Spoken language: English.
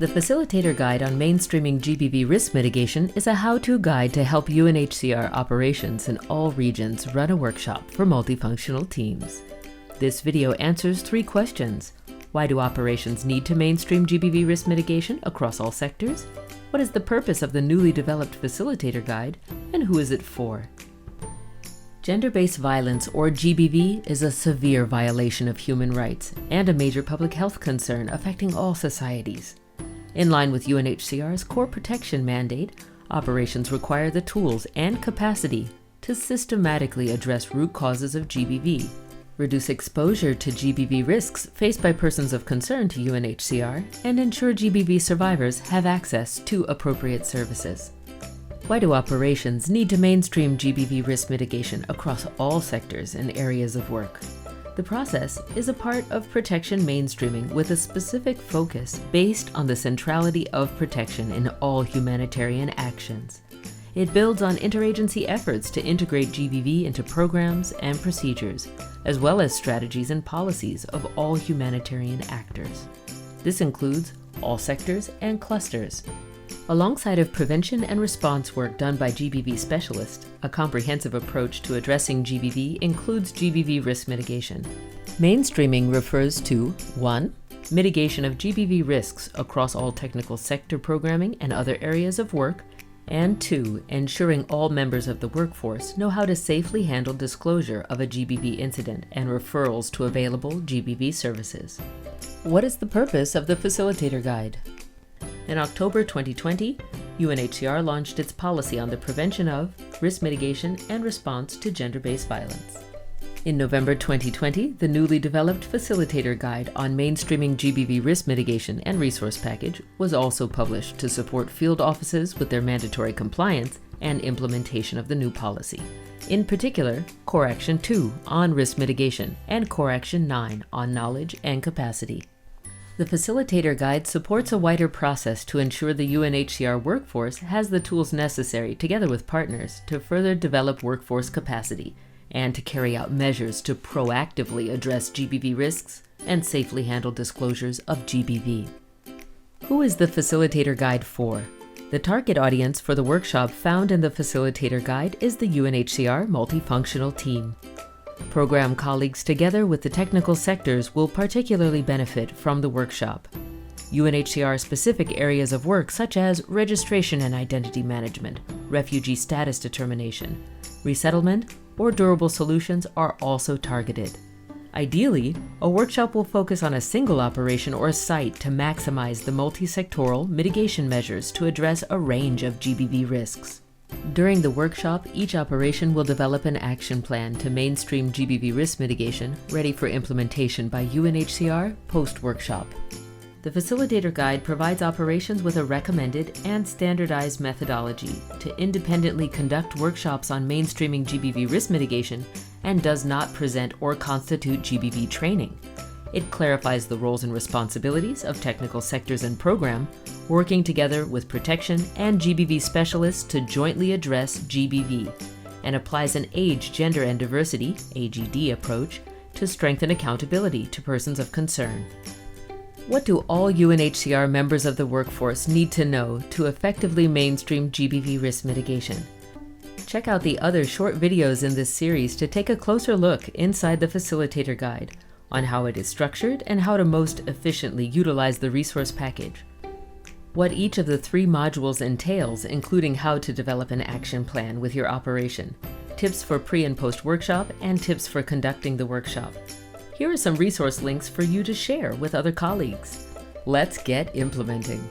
The Facilitator Guide on Mainstreaming GBV Risk Mitigation is a how-to guide to help UNHCR operations in all regions run a workshop for multifunctional teams. This video answers 3 questions. Why do operations need to mainstream GBV risk mitigation across all sectors? What is the purpose of the newly developed Facilitator Guide, and who is it for? Gender-based violence, or GBV, is a severe violation of human rights and a major public health concern affecting all societies. In line with UNHCR's core protection mandate, operations require the tools and capacity to systematically address root causes of GBV, reduce exposure to GBV risks faced by persons of concern to UNHCR, and ensure GBV survivors have access to appropriate services. Why do operations need to mainstream GBV risk mitigation across all sectors and areas of work? The process is a part of protection mainstreaming with a specific focus based on the centrality of protection in all humanitarian actions. It builds on interagency efforts to integrate GBV into programs and procedures, as well as strategies and policies of all humanitarian actors. This includes all sectors and clusters. Alongside of prevention and response work done by GBV specialists, a comprehensive approach to addressing GBV includes GBV risk mitigation. Mainstreaming refers to 1. Mitigation of GBV risks across all technical sector programming and other areas of work, and 2. Ensuring all members of the workforce know how to safely handle disclosure of a GBV incident and referrals to available GBV services. What is the purpose of the Facilitator Guide? In October 2020, UNHCR launched its policy on the prevention of, risk mitigation, and response to gender-based violence. In November 2020, the newly developed Facilitator Guide on Mainstreaming GBV Risk Mitigation and Resource Package was also published to support field offices with their mandatory compliance and implementation of the new policy. In particular, Core Action 2 on risk mitigation and Core Action 9 on knowledge and capacity. The Facilitator Guide supports a wider process to ensure the UNHCR workforce has the tools necessary, together with partners, to further develop workforce capacity and to carry out measures to proactively address GBV risks and safely handle disclosures of GBV. Who is the Facilitator Guide for? The target audience for the workshop found in the Facilitator Guide is the UNHCR multifunctional team. Program colleagues together with the technical sectors will particularly benefit from the workshop. UNHCR-specific areas of work such as registration and identity management, refugee status determination, resettlement, or durable solutions are also targeted. Ideally, a workshop will focus on a single operation or site to maximize the multi-sectoral mitigation measures to address a range of GBV risks. During the workshop, each operation will develop an action plan to mainstream GBV risk mitigation, ready for implementation by UNHCR post-workshop. The Facilitator Guide provides operations with a recommended and standardized methodology to independently conduct workshops on mainstreaming GBV risk mitigation and does not present or constitute GBV training. It clarifies the roles and responsibilities of technical sectors and program, working together with protection and GBV specialists to jointly address GBV, and applies an age, gender, and diversity (AGD) approach to strengthen accountability to persons of concern. What do all UNHCR members of the workforce need to know to effectively mainstream GBV risk mitigation? Check out the other short videos in this series to take a closer look inside the Facilitator Guide on how it is structured and how to most efficiently utilize the resource package. What each of the 3 modules entails, including how to develop an action plan with your operation, tips for pre- and post-workshop, and tips for conducting the workshop. Here are some resource links for you to share with other colleagues. Let's get implementing.